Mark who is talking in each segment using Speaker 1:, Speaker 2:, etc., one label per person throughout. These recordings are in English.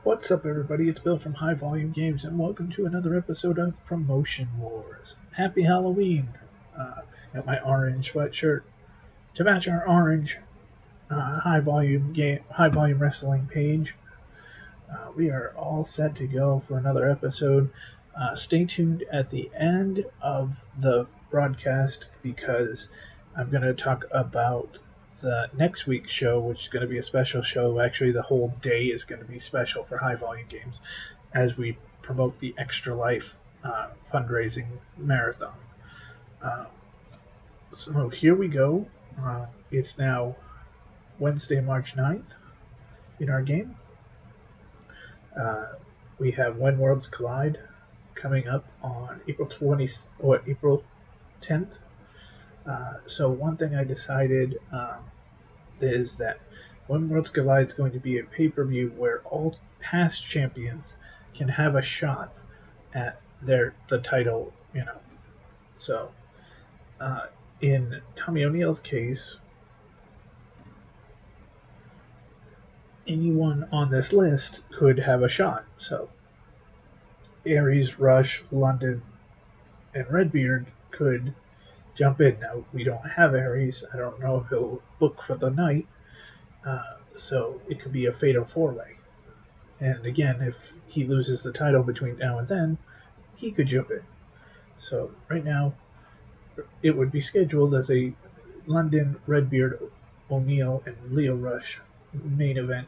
Speaker 1: What's up, everybody? It's Bill from High Volume Games, and welcome to another episode of Promotion Wars. Happy Halloween! Got my orange sweatshirt to match our orange High Volume Wrestling page. We are all set to go for another episode. Stay tuned at the end of the broadcast because I'm going to talk about the next week's show, which is going to be a special show. Actually, the whole day is going to be special for High Volume Games as we promote the Extra Life fundraising marathon. So here we go. It's now Wednesday, March 9th in our game. We have When Worlds Collide coming up on April 10th. So one thing I decided is that When Worlds Collide is going to be a pay-per-view where all past champions can have a shot at the title. So in Tommy O'Neill's case, anyone on this list could have a shot. So Aries, Rush, London, and Redbeard could jump in. Now, we don't have Aries. I don't know if he'll book for the night. So it could be a fatal four-way. And again, if he loses the title between now and then, he could jump in. So right now, it would be scheduled as a London, Redbeard, O'Neill, and Leo Rush main event.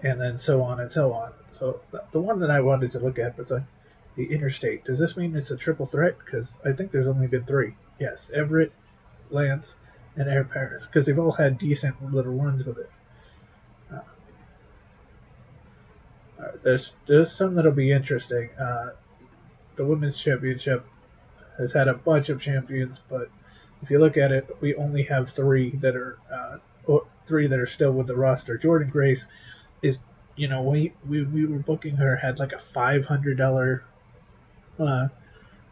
Speaker 1: And then so on and so on. So the one that I wanted to look at was the interstate. Does this mean it's a triple threat? Because I think there's only been three. Yes, Everett, Lance, and Air Paris. Because they've all had decent little runs with it. There's some that'll be interesting. The Women's Championship has had a bunch of champions, but if you look at it, we only have three that are still with the roster. Jordan Grace is, we were booking her, had like a $500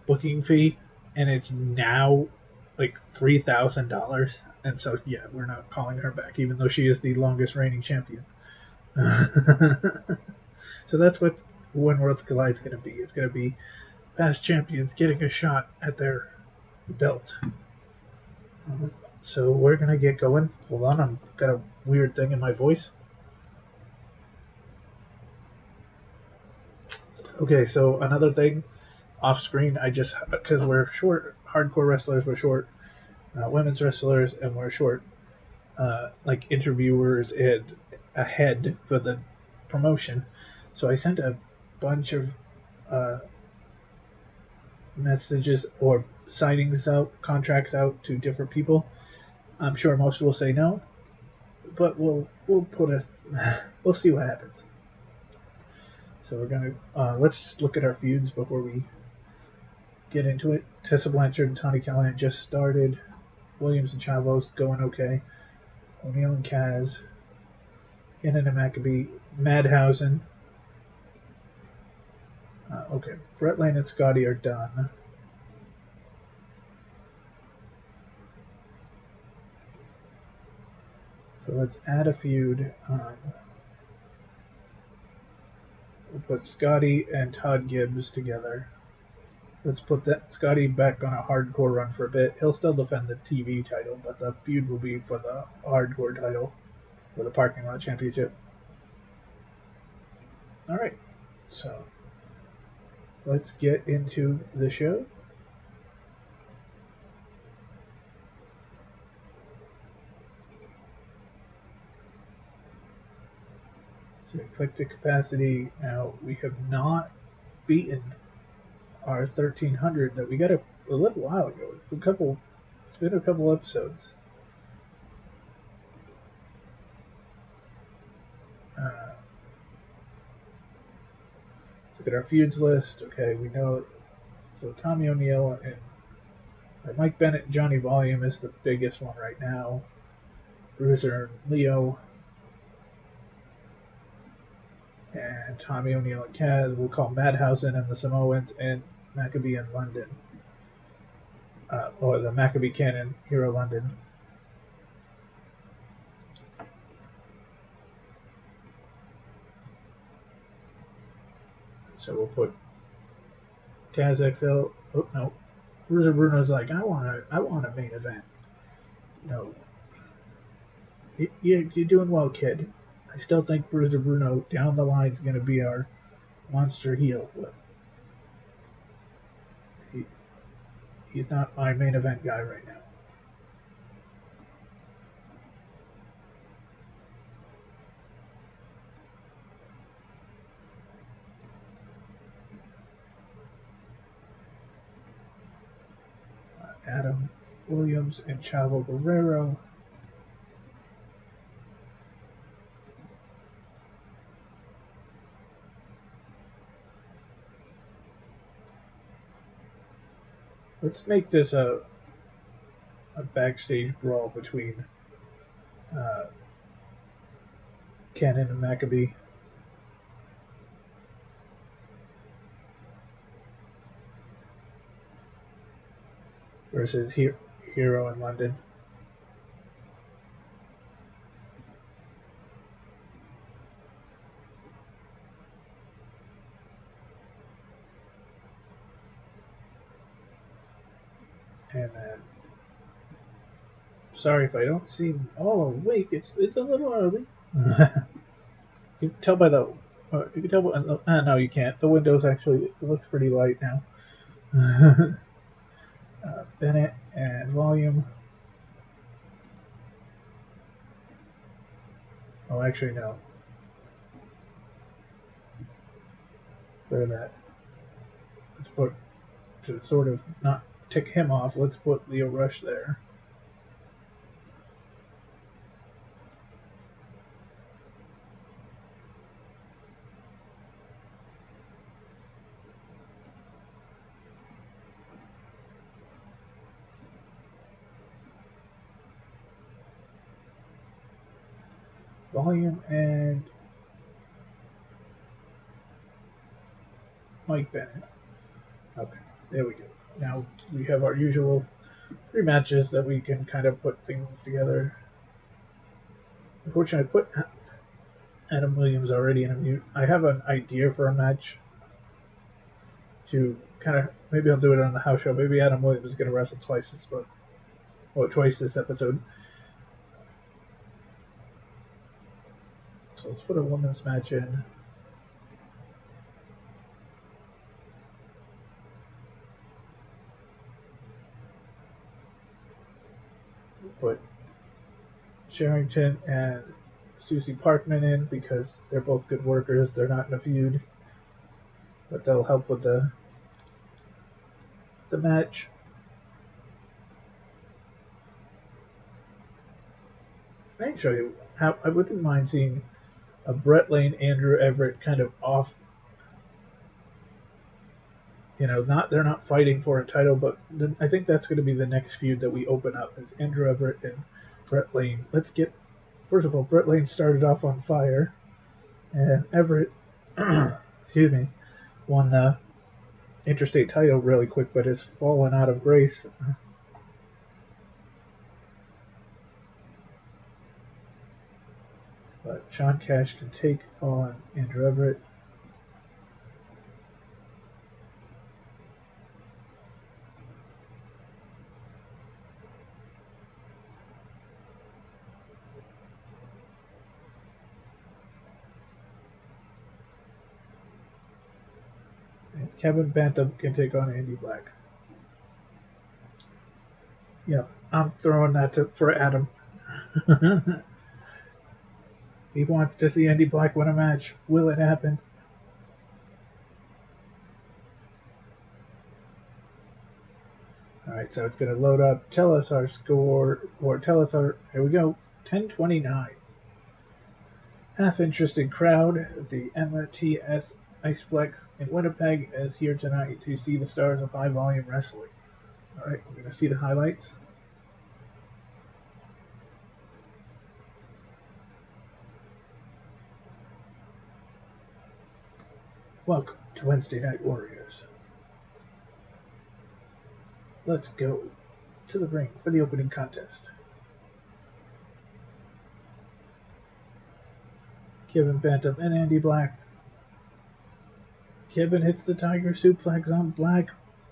Speaker 1: booking fee, and it's now like $3,000. And so, yeah, we're not calling her back, even though she is the longest reigning champion. So that's what When Worlds Collide is going to be. It's going to be past champions getting a shot at their belt. So we're going to get going. Hold on, I've got a weird thing in my voice. Okay, so another thing off screen, because we're short hardcore wrestlers, we're short women's wrestlers, and we're short like interviewers and a head for the promotion. So I sent a bunch of messages or contracts out to different people. I'm sure most will say no, but we'll see what happens. So we're gonna let's just look at our feuds before we get into it. Tessa Blanchard and Tony Callahan just started. Williams and Chavos going okay. O'Neill and Kaz, Cannon and Maccabee, Madhausen. Okay, Brett Lane and Scotty are done. So let's add a feud. We'll put Scotty and Todd Gibbs together. Let's put Scotty back on a hardcore run for a bit. He'll still defend the TV title, but the feud will be for the hardcore title, for the parking lot championship. All right, so let's get into the show. So eclectic capacity. Now we have not beaten our 1300 that we got a little while ago. It's been a couple episodes. Let's look at our feuds list. Okay, we know. So Tommy O'Neill and Mike Bennett and Johnny Volume is the biggest one right now. Bruiser and Leo. And Tommy O'Neill and Kaz. We'll call Madhausen and the Samoans, and Maccabee and London. Or the Maccabee Cannon, Hero London. So we'll put Taz XL. Oh no, Bruiser Bruno's like, I want a main event. No, you're doing well, kid. I still think Bruiser Bruno down the line is going to be our monster heel. But he's not my main event guy right now. Adam Williams and Chavo Guerrero. Let's make this a backstage brawl between Cannon and Maccabee. Versus Hero in London. And then, sorry if I don't seem all awake. It's a little early. You can tell by the. You can tell. No, you can't. The windows actually looks pretty light now. Bennett and volume. Oh, actually no. Clear that. Let's put to sort of not tick him off. Let's put Leo Rush there. Volume and Mike Bennett. Okay, there we go. Now we have our usual 3 matches that we can kind of put things together. Unfortunately, I put Adam Williams already in a mute. I have an idea for a match to kind of, maybe I'll do it on the house show. Maybe Adam Williams is going to wrestle twice this episode. So let's put a women's match in. Put Sherrington and Susie Parkman in because they're both good workers. They're not in a feud, but they'll help with the match. Actually, I wouldn't mind seeing a Brett Lane, Andrew Everett kind of off. They're not fighting for a title, but I think that's going to be the next feud that we open up is Andrew Everett and Brett Lane. First of all, Brett Lane started off on fire, and Everett, excuse me, won the interstate title really quick, but has fallen out of grace. But Sean Cash can take on Andrew Everett. And Kevin Bantam can take on Andy Black. Yeah, I'm throwing that for Adam. He wants to see Andy Black win a match. Will it happen? Alright, so it's going to load up. Tell us our score, or tell us our. Here we go. 10:29. Half interested crowd at the MTS Iceplex in Winnipeg is here tonight to see the stars of high volume wrestling. Alright, we're going to see the highlights. Welcome to Wednesday Night Warriors. Let's go to the ring for the opening contest. Kevin Bantam and Andy Black. Kevin hits the tiger suplex on Black.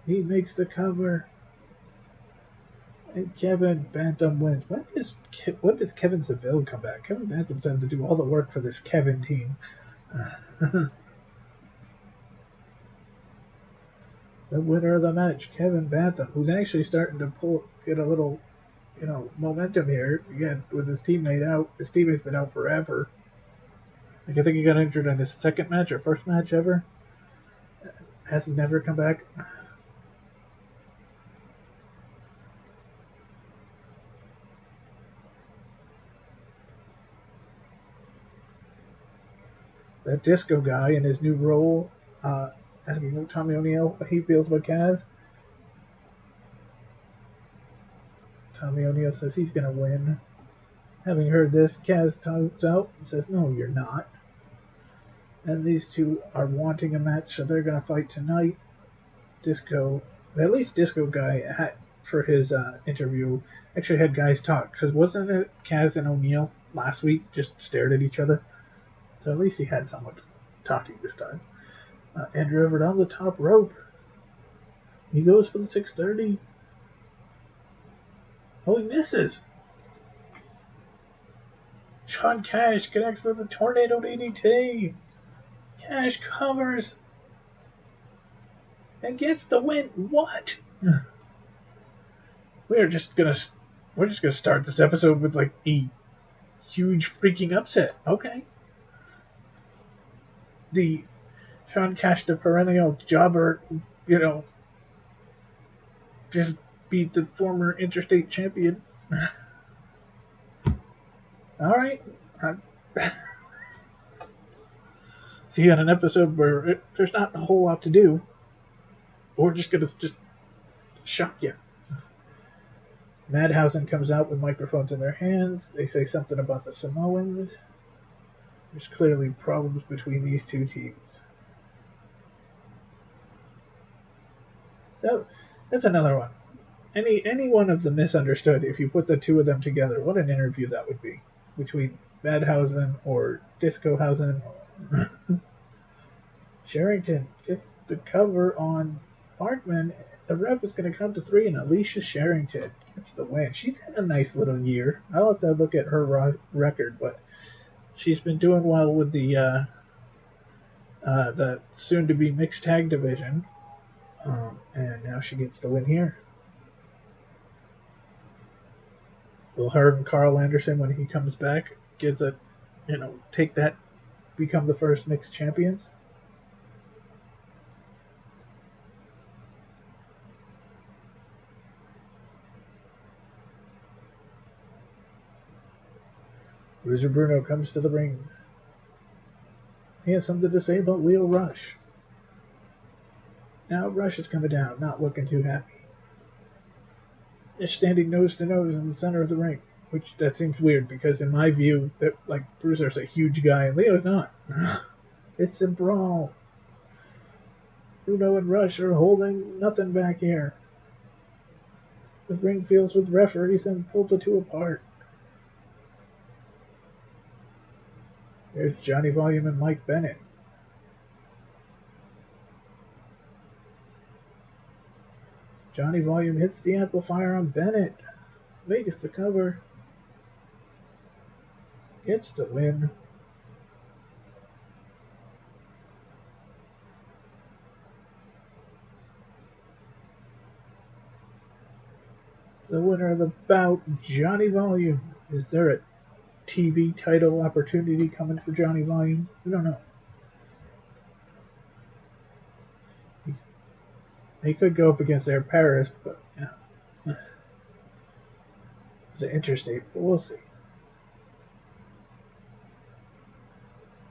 Speaker 1: He makes the cover. And Kevin Bantam wins. When does Kevin Seville come back? Kevin Bantam's having to do all the work for this Kevin team. The winner of the match, Kevin Bantam, who's actually starting to get a little, momentum here. Again, with his teammate out. His teammate's been out forever. Like, I think he got injured in his second match or first match ever. Has never come back. That disco guy in his new role, asking Tommy O'Neill what he feels about Kaz. Tommy O'Neill says he's going to win. Having heard this, Kaz comes out and says, "No, you're not." And these two are wanting a match, so they're going to fight tonight. At least Disco Guy had, for his interview, actually had guys talk. Because wasn't it Kaz and O'Neill last week just stared at each other? So at least he had someone talking this time. Andrew Everett on the top rope. He goes for the 630. Oh, he misses. Sean Cash connects with the Tornado DDT. Cash covers and gets the win. What? We're just gonna start this episode with like a huge freaking upset. Okay. The Sean Cash, the perennial jobber, just beat the former interstate champion. All right. See, on an episode where there's not a whole lot to do, we're just gonna shock you. Madhausen comes out with microphones in their hands. They say something about the Samoans. There's clearly problems between these two teams. That's another one. Any one of the misunderstood, if you put the two of them together, what an interview that would be. Between Madhausen or Discohausen. Sherrington gets the cover on Bartman. The ref is going to count to 3, and Alicia Sherrington gets the win. She's had a nice little year. I'll have to look at her record, but she's been doing well with the soon-to-be mixed tag division, and now she gets the win here. Will her and Carl Anderson, when he comes back, take that, become the first mixed champions? Bruiser Bruno comes to the ring. He has something to say about Leo Rush. Now Rush is coming down, not looking too happy. They're standing nose to nose in the center of the ring, which that seems weird because in my view, Bruiser's a huge guy and Leo's not. It's a brawl. Bruno and Rush are holding nothing back here. The ring feels with referees and pulled the two apart. There's Johnny Volume and Mike Bennett. Johnny Volume hits the amplifier on Bennett. Makes the cover. Gets the win. The winner of the bout, Johnny Volume. Is there a TV title opportunity coming for Johnny Volume? We don't know. He could go up against Air Paris, but it's an interstate, but we'll see.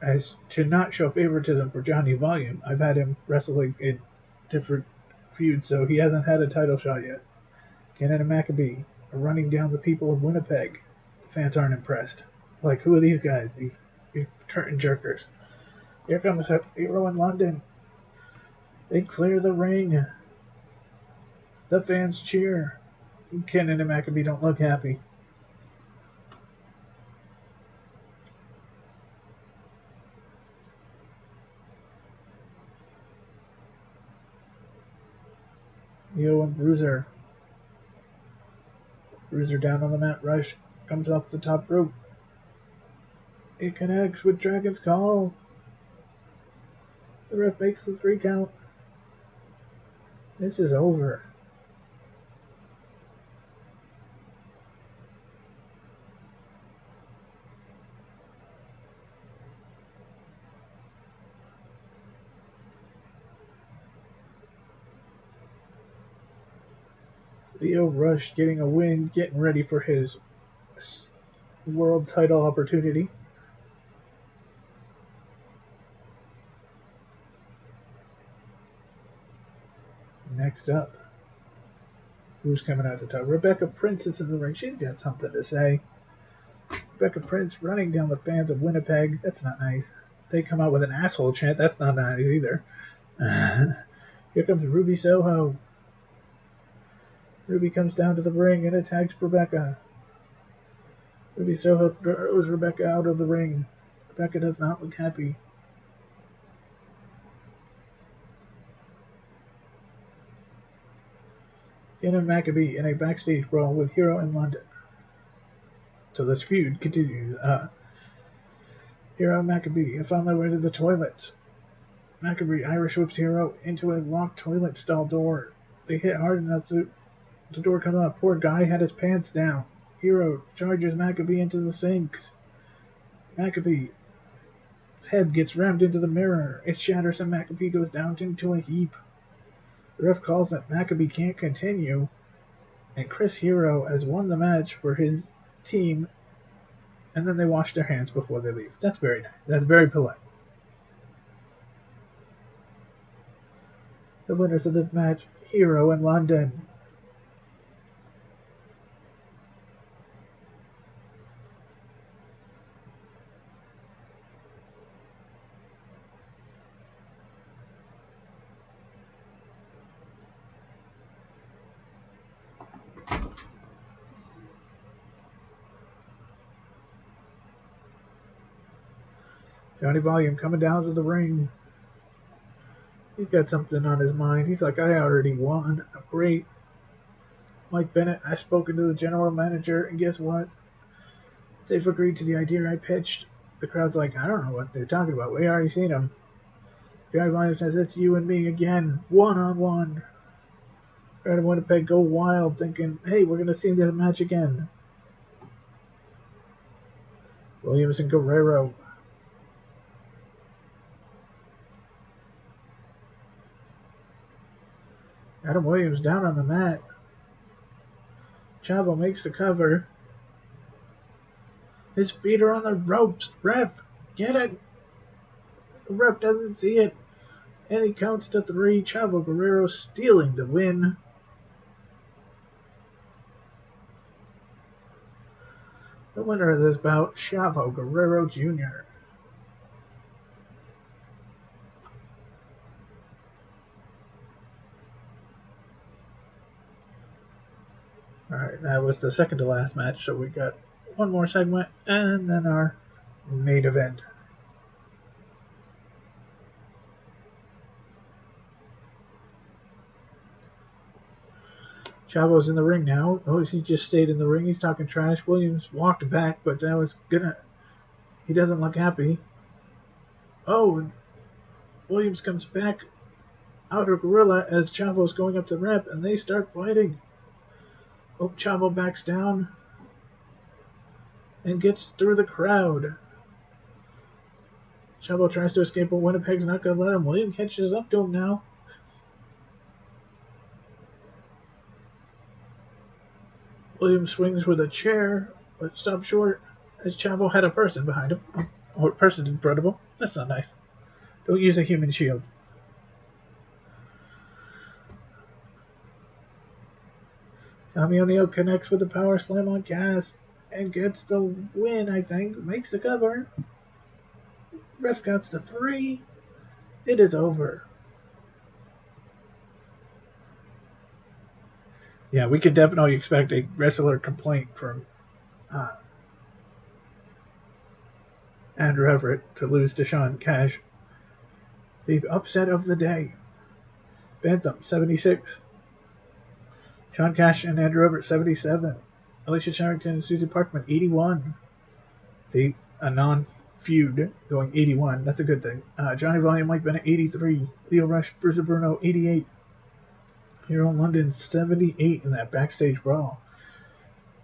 Speaker 1: As to not show favoritism for Johnny Volume, I've had him wrestling in different feuds, so he hasn't had a title shot yet. Canada Maccabee are running down the people of Winnipeg. The fans aren't impressed. Like, who are these guys? These curtain jerkers. Here comes Hero in London. They clear the ring. The fans cheer. Cannon and Maccabee don't look happy. Io and Bruiser. Bruiser down on the mat. Rush comes off the top rope. It connects with Dragon's Call. The ref makes the 3 count. This is over. Lio Rush getting a win, getting ready for his world title opportunity. Next up, who's coming out to talk? Rebecca Prince is in the ring. She's got something to say. Rebecca Prince running down the fans of Winnipeg. That's not nice. They come out with an asshole chant. That's not nice either. Here comes Ruby Soho. Ruby comes down to the ring and attacks Rebecca. Ruby Soho throws Rebecca out of the ring. Rebecca does not look happy. Ken and Maccabee in a backstage brawl with Hero in London. So this feud continues. Hero and Maccabee have found their way to the toilets. Maccabee Irish whips Hero into a locked toilet stall door. They hit hard enough to the door come up. Poor guy had his pants down. Hero charges Maccabee into the sinks. Maccabee's head gets rammed into the mirror. It shatters and Maccabee goes down into a heap. The ref calls that Maccabee can't continue, and Chris Hero has won the match for his team, and then they wash their hands before they leave. That's very nice. That's very polite. The winners of this match, Hero in London. Johnny Volume coming down to the ring. He's got something on his mind. He's like, I already won. Great. Mike Bennett, I've spoken to the general manager, and guess what? They've agreed to the idea I pitched. The crowd's like, I don't know what they're talking about. We already seen him. Johnny Volume says, it's you and me again. One-on-one. Crowd in Winnipeg go wild, thinking, hey, we're going to see this match again. Williams and Guerrero. Adam Williams down on the mat. Chavo makes the cover. His feet are on the ropes. Ref, get it. The ref doesn't see it. And he counts to 3. Chavo Guerrero stealing the win. The winner of this bout, Chavo Guerrero Jr. Alright, that was the second to last match, so we got one more segment, and then our main event. Chavo's in the ring now. Oh, he just stayed in the ring. He's talking trash. Williams walked back, but that was gonna... He doesn't look happy. Oh, and Williams comes back out of Gorilla as Chavo's going up to the rep, and they start fighting. Oh, Chavo backs down and gets through the crowd. Chavo tries to escape, but Winnipeg's not going to let him. Williams catches up to him now. Williams swings with a chair, but stops short as Chavo had a person behind him. Or person in front of him. That's not nice. Don't use a human shield. Tommy O'Neill connects with a power slam on Cass and gets the win, I think. Makes the cover. Ref counts to 3. It is over. Yeah, we could definitely expect a wrestler complaint from Andrew Everett to lose to Sean Cash. The upset of the day. Bantam 76. Sean Cash and Andrew Everett, 77. Alicia Charrington and Susie Parkman, 81. See, a non-feud going 81. That's a good thing. Johnny Volume, Mike Bennett, 83. Leo Rush, Bruiser Bruno, 88. Hero London, 78 in that backstage brawl.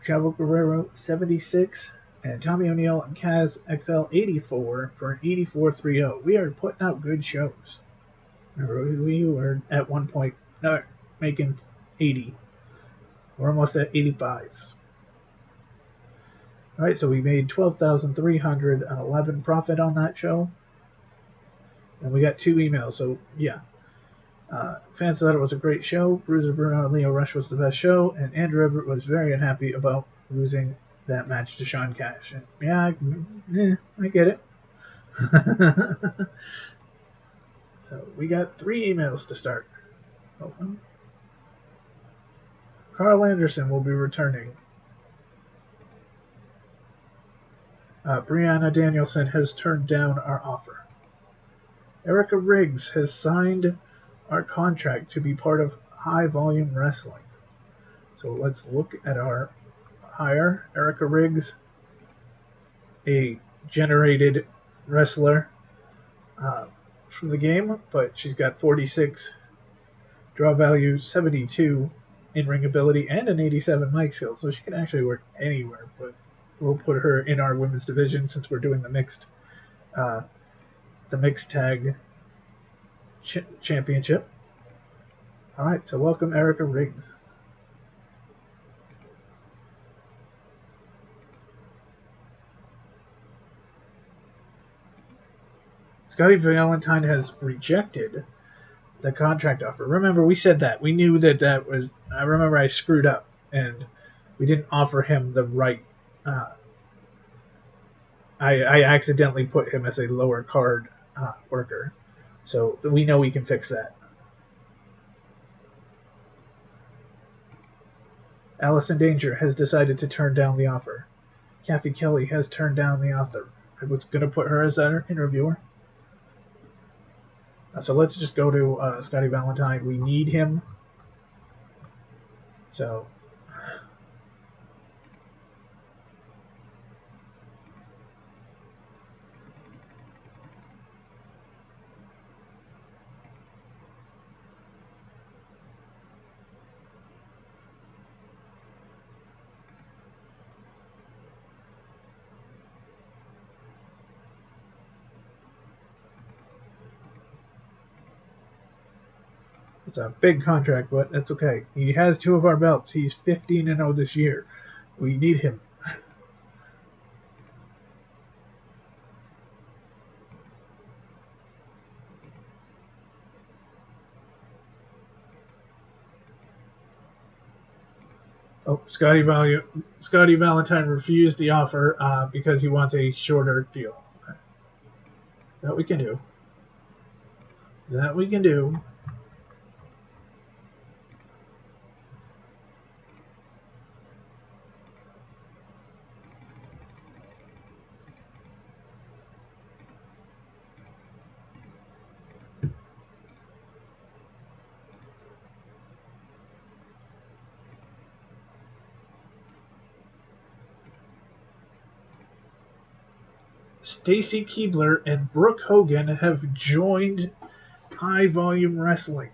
Speaker 1: Chavo Guerrero, 76. And Tommy O'Neill and Kaz XL, 84 for an 84-3-0. We are putting out good shows. Remember, we were at one point making 80. We're almost at 85s. All right, so we made $12,311 profit on that show. And we got 2 emails, so yeah. Fans thought it was a great show. Bruiser Bruno and Leo Rush was the best show, and Andrew Everett was very unhappy about losing that match to Sean Cash. And yeah, I get it. So we got 3 emails to start. Open. Carl Anderson will be returning. Brianna Danielson has turned down our offer. Erica Riggs has signed our contract to be part of High Volume Wrestling. So let's look at our hire. Erica Riggs, a generated wrestler from the game, but she's got 46 draw value, 72 in-ring ability, and an 87 mic skill, so she can actually work anywhere, but we'll put her in our women's division since we're doing the mixed tag championship. All right, so welcome Erica Riggs. Scotty Valentine has rejected the contract offer. Remember, we said that. We knew that was... I remember I screwed up, and we didn't offer him the right... I accidentally put him as a lower card worker. So we know we can fix that. Allison Danger has decided to turn down the offer. Kathy Kelly has turned down the offer. I was going to put her as our interviewer. So let's just go to Scotty Valentine. We need him. So it's a big contract, but that's okay. He has 2 of our belts. He's 15-0 this year. We need him. Oh, Scotty Valentine refused the offer because he wants a shorter deal. Okay. That we can do. Stacy Keibler and Brooke Hogan have joined High Volume Wrestling.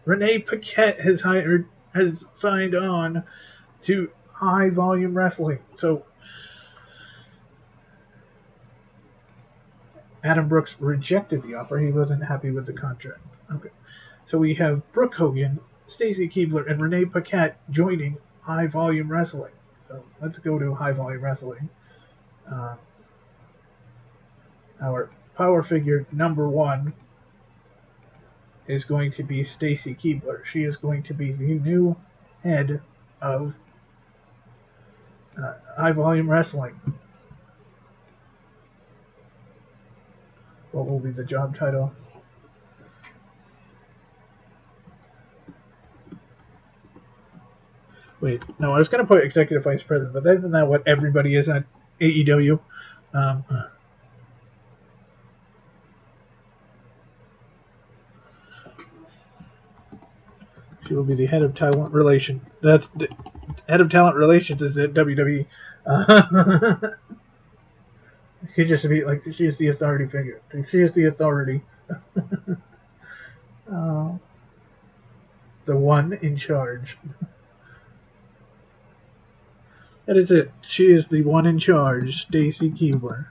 Speaker 1: Renee Paquette has signed on to High Volume Wrestling. So Adam Brooks rejected the offer. He wasn't happy with the contract. Okay. So we have Brooke Hogan, Stacy Keibler, and Renee Paquette joining High Volume Wrestling. So let's go to High Volume Wrestling. Our power figure number 1 is going to be Stacy Keibler. She is going to be the new head of High Volume Wrestling. What will be the job title? Wait, no, I was going to put Executive Vice President, but isn't that what everybody is at AEW? She will be the head of talent relation. That's the head of talent relations is at WWE. She just be like she is the authority figure. She is the authority. Uh, the one in charge. That is it. She is the one in charge, Stacy Keibler.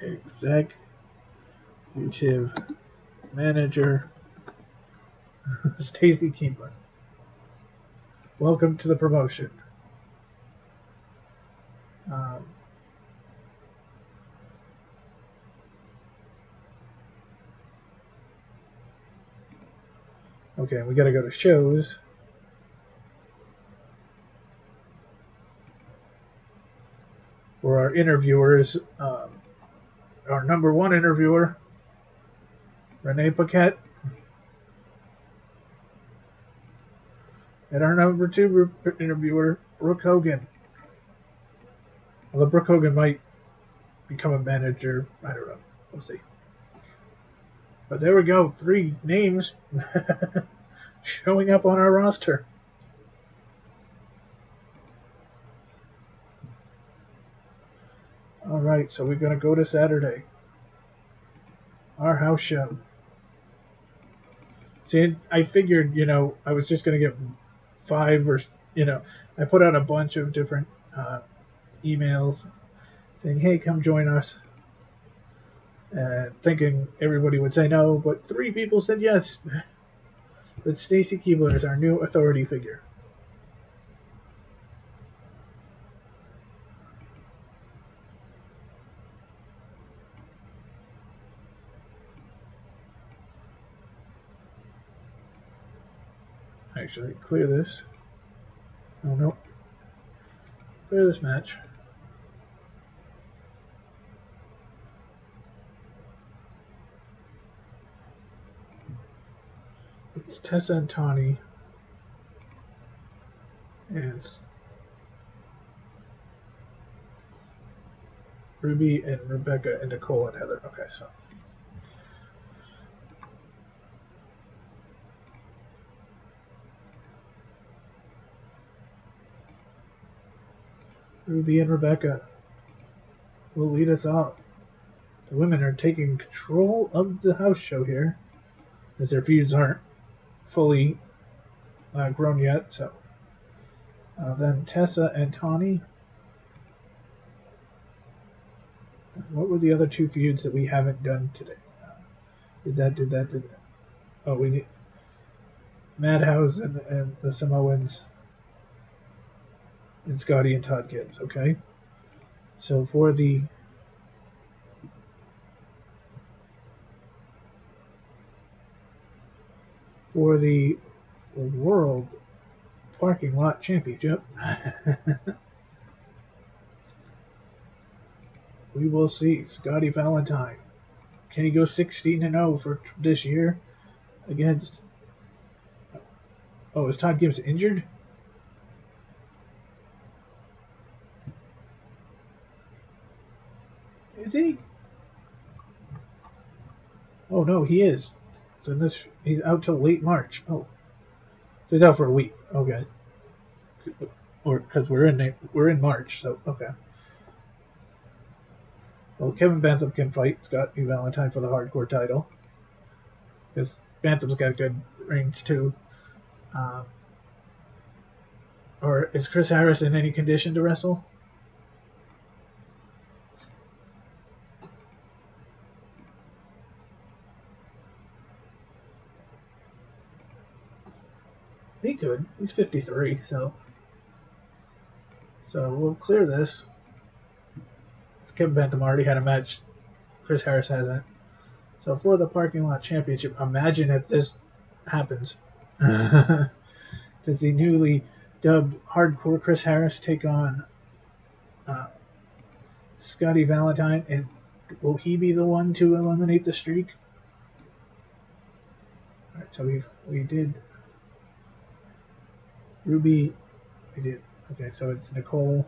Speaker 1: Executive manager, Stacy Keibler. Welcome to the promotion. Um, okay, we got to go to shows. For our interviewers, our number one interviewer, Renee Paquette, and our number two interviewer, Brooke Hogan. Although Brooke Hogan might become a manager, I don't know. We'll see. But there we go, 3 names showing up on our roster. All right, so we're going to go to Saturday. Our house show. See, I figured, I was just going to get 5 or, I put out a bunch of different emails saying, hey, come join us. Thinking everybody would say no, but 3 people said yes. That Stacy Keibler is our new authority figure. Actually, clear this. Oh, no. Clear this match. It's Tessa and Tawny. And it's Ruby and Rebecca and Nicole and Heather. Okay, so. Ruby and Rebecca will lead us off. The women are taking control of the house show here, as their feuds aren't fully grown yet. So then Tessa and Tawny. What were the other 2 feuds that we haven't done today? Did that. Oh, we need Madhouse and the Samoans and Scotty and Todd Gibbs. Okay, so for the World Parking Lot Championship, we will see Scotty Valentine. Can he go 16-0 for this year against? Oh, is Todd Gibbs injured? Is he? Oh no, he is. So he's out till late March. Oh, so he's out for a week. Okay, or because we're in March, so okay. Well, Kevin Bantham can fight Scotty Valentine for the hardcore title because Bantham's got good rings too. Or is Chris Harris in any condition to wrestle? He could. He's 53, so we'll clear this. Kevin Bantam already had a match. Chris Harris hasn't. So for the parking lot championship, imagine if this happens. Does the newly dubbed hardcore Chris Harris take on Scotty Valentine, and will he be the one to eliminate the streak? All right, so we did Ruby. We did okay. So it's Nicole.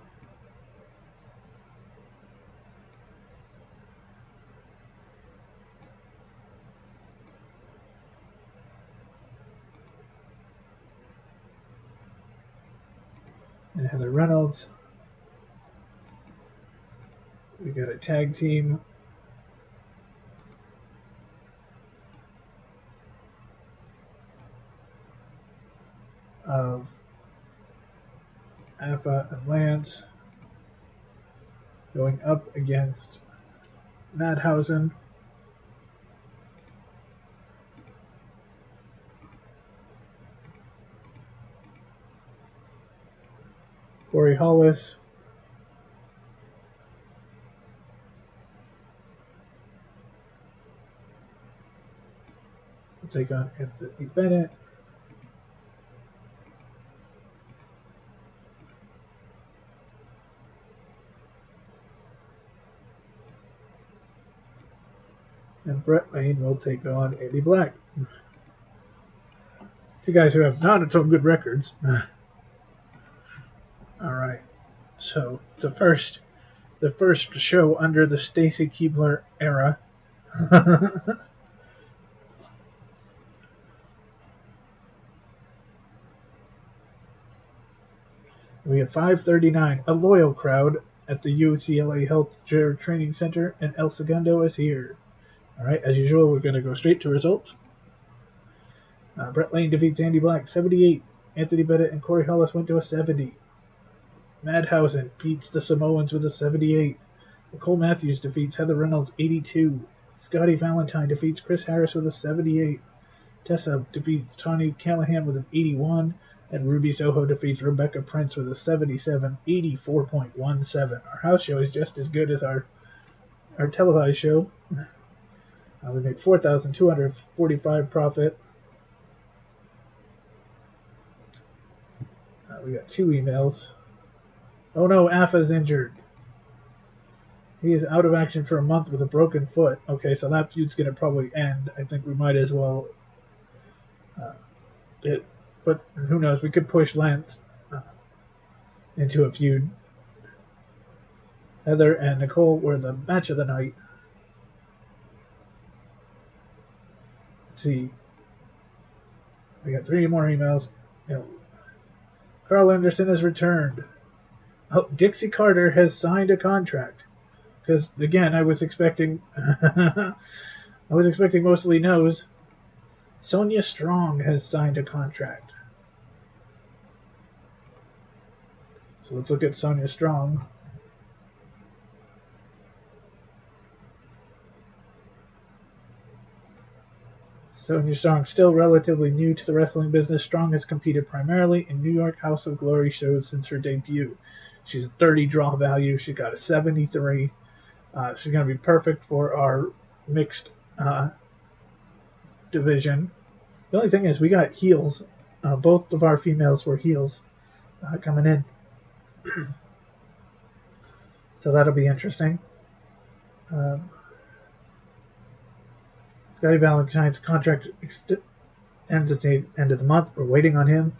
Speaker 1: and Heather Reynolds. We got a tag team of Afa and Lance going up against Madhausen, Corey Hollis, will take on Anthony Bennett. And Brett Lane will take on Andy Black. Two guys who have not some good records. All right. So the first show under the Stacy Keibler era. We have 5:39, a loyal crowd at the UCLA Health Training Center, and El Segundo is here. All right, as usual, we're going to go straight to results. Brett Lane defeats Andy Black 78. Anthony Bennett and Corey Hollis went to a 70. Madhausen beats the Samoans with a 78. Nicole Matthews defeats Heather Reynolds 82. Scotty Valentine defeats Chris Harris with a 78. Tessa defeats Tawny Callahan with an 81. And Ruby Soho defeats Rebecca Prince with a 77, 84.17. Our house show is just as good as our televised show. We made $4,245 profit. We got 2 emails. Oh no, Afa's injured. He is out of action for a month with a broken foot. Okay, so that feud's going to probably end. I think we might as well. But who knows? We could push Lance into a feud. Heather and Nicole were the match of the night. Let's see. We got 3 more emails. Carl Anderson has returned. Oh, Dixie Carter has signed a contract. Because again, I was expecting mostly no's. Sonia Strong has signed a contract. So let's look at Sonia Strong. Sonia Strong, still relatively new to the wrestling business. Strong has competed primarily in New York House of Glory shows since her debut. She's a 30 draw value. She got a 73. She's going to be perfect for our mixed division. The only thing is we got heels. Both of our females were heels coming in. So that'll be interesting. Scotty Valentine's contract ends at the end of the month. We're waiting on him.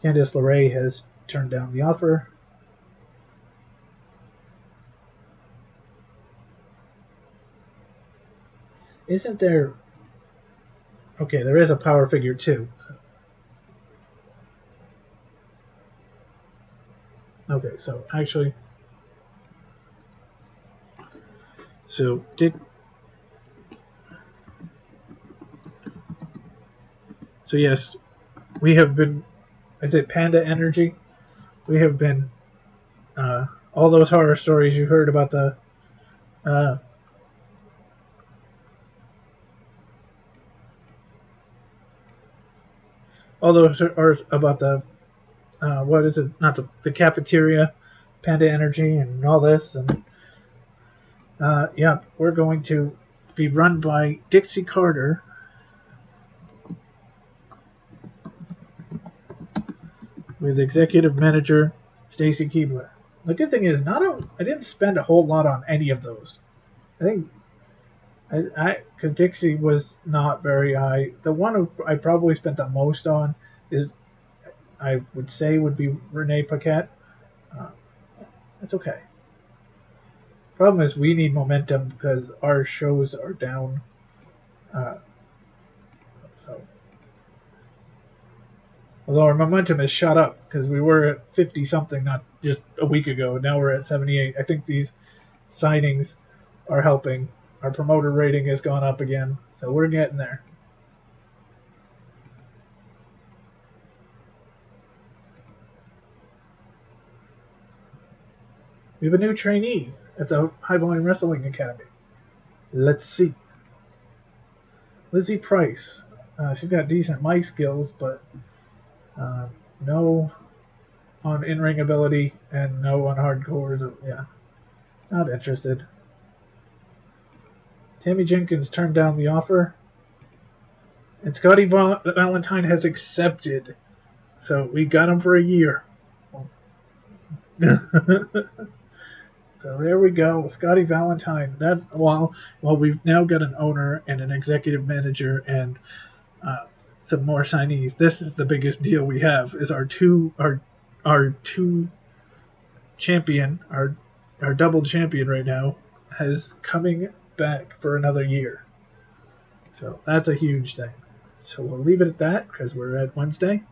Speaker 1: Candice LeRae has turned down the offer. Isn't there... Okay, there is a power figure too. Okay, so actually... So yes, we have been... I said Panda Energy. We have been... all those horror stories you heard about the... all those are about the what is it? Not the cafeteria, Panda Energy, and all this, and yeah, we're going to be run by Dixie Carter, with executive manager Stacy Keibler. The good thing is, I didn't spend a whole lot on any of those. I think because Dixie was not very high. The one I probably spent the most on is, I would say, would be Renee Paquette. That's okay. Problem is, we need momentum because our shows are down. So Although our momentum has shot up because we were at 50 something not just a week ago. Now we're at 78. I think these signings are helping. Our promoter rating has gone up again, so we're getting there. We have a new trainee at the High Volume Wrestling Academy. Let's see. Lizzie Price. She's got decent mic skills, but uh, no on in ring ability and no on hardcore. So, yeah, not interested. Tammy Jenkins turned down the offer, and Scotty Valentine has accepted. So we got him for a year. So there we go, Scotty Valentine. That well, we've now got an owner and an executive manager and uh, some more signees. This is the biggest deal we have. Is our two champion, our double champion right now, is coming back for another year. So that's a huge thing. So we'll leave it at that because we're at Wednesday.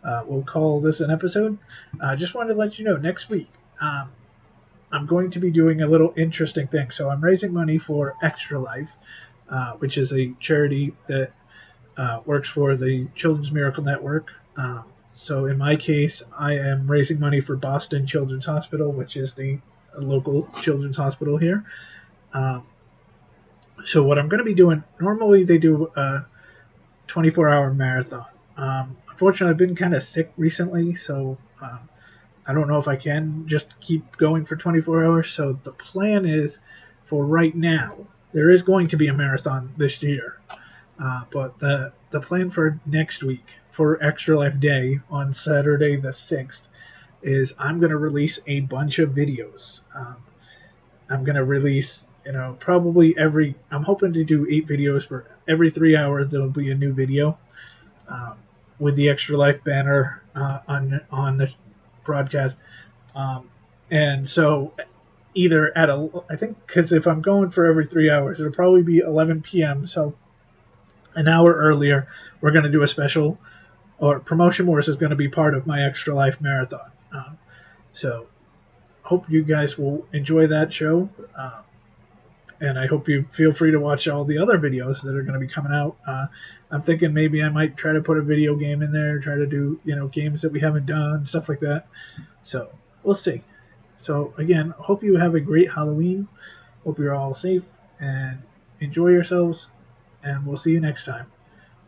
Speaker 1: We'll call this an episode. Just wanted to let you know next week. I'm going to be doing a little interesting thing. So I'm raising money for Extra Life, which is a charity that works for the Children's Miracle Network. So in my case, I am raising money for Boston Children's Hospital, which is the local children's hospital here. Um, so what I'm going to be doing, normally they do a 24-hour marathon. Unfortunately, I've been kind of sick recently, so I don't know if I can just keep going for 24 hours. So the plan is for right now, there is going to be a marathon this year. But the plan for next week, for Extra Life Day on Saturday the 6th, is I'm going to release a bunch of videos. I'm going to release, probably I'm hoping to do 8 videos for every 3 hours. There'll be a new video um, with the Extra Life banner on the broadcast. And so either I think, because if I'm going for every 3 hours, it'll probably be 11 p.m. So an hour earlier, we're going to do a special, or Promotion Wars is going to be part of my Extra Life marathon. So hope you guys will enjoy that show. And I hope you feel free to watch all the other videos that are going to be coming out. I'm thinking maybe I might try to put a video game in there, try to do games that we haven't done, stuff like that. So we'll see. So again, hope you have a great Halloween. Hope you're all safe and enjoy yourselves. And we'll see you next time.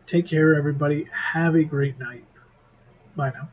Speaker 1: Take care, everybody. Have a great night. Bye now.